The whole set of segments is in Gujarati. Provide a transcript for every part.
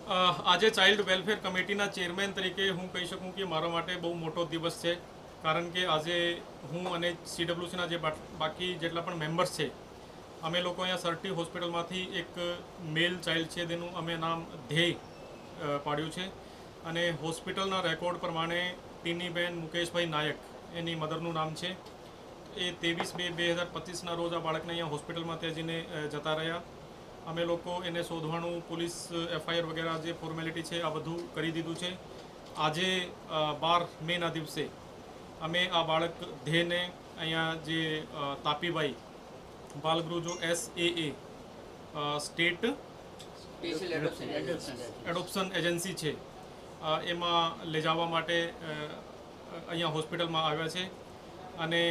આજે ચાઇલ્ડ વેલફેર કમિટીના ચેરમેન તરીકે હું કહી શકું કે મારા માટે બહુ મોટો દિવસ છે, કારણ કે આજે હું અને CWCના જે બાકી જેટલા પણ મેમ્બર્સ છે, અમે લોકો અહીંયા સરટી હોસ્પિટલમાંથી એક મેલ ચાઇલ્ડ છે તેનું અમે નામ ધ્યેય પાડ્યું છે, અને હોસ્પિટલના રેકોર્ડ પ્રમાણે ટીનીબેન મુકેશભાઈ નાયક એની મધરનું નામ છે. એ 23/2/2025ના રોજ આ બાળકને અહીંયા હોસ્પિટલમાં ત્યજીને જતા રહ્યા. અમે લોકો એને શોધવાનું, પોલીસ FIR વગેરે જે ફોર્મેલિટી છે આ બધું કરી દીધું છે. આજે 12 મેના દિવસે અમે આ બાળક ધ્યેયને અહીંયા જે તાપીભાઈ બાલગૃહ જો SAA સ્ટેટ એડોપ્શન એજન્સી છે એમાં લઈ જવા માટે અહીંયા હોસ્પિટલમાં આવ્યા છે. અને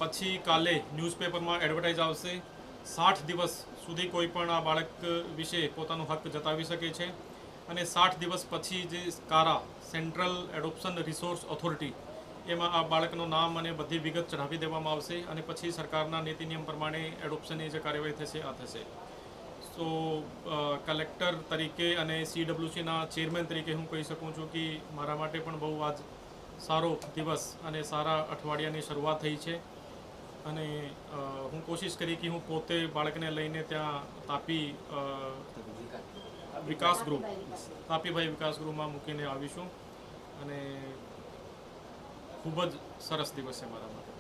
પછી કાલે ન્યૂઝપેપરમાં એડવર્ટાઇઝ આવશે. 60 દિવસ સુધી કોઈ પણ આ બાળક વિશે પોતાનો હક જતાવી શકે છે, અને 60 દિવસ પછી જે કારા સેન્ટ્રલ એડોપ્શન રિસોર્સ ઓથોરિટી એમાં આ બાળકનું નામ અને બધી વિગત ચઢાવી દેવામાં આવશે, અને પછી સરકારના નીતિ નિયમ પ્રમાણે એડોપ્શનની જે કાર્યવાહી થશે આ થશે. સો કલેક્ટર તરીકે અને CWCના ચેરમેન તરીકે હું કહી શકું છું કે મારા માટે પણ બહુ આજ સારો દિવસ અને સારા અઠવાડિયાની શરૂઆત થઈ છે. અને હું કોશિશ કરી કે હું પોતે બાળકને લઈને ત્યાં તાપીભાઈ વિકાસ ગૃહમાં મૂકીને આવીશું, અને ખૂબ જ સરસ દિવસ છે મારા માટે.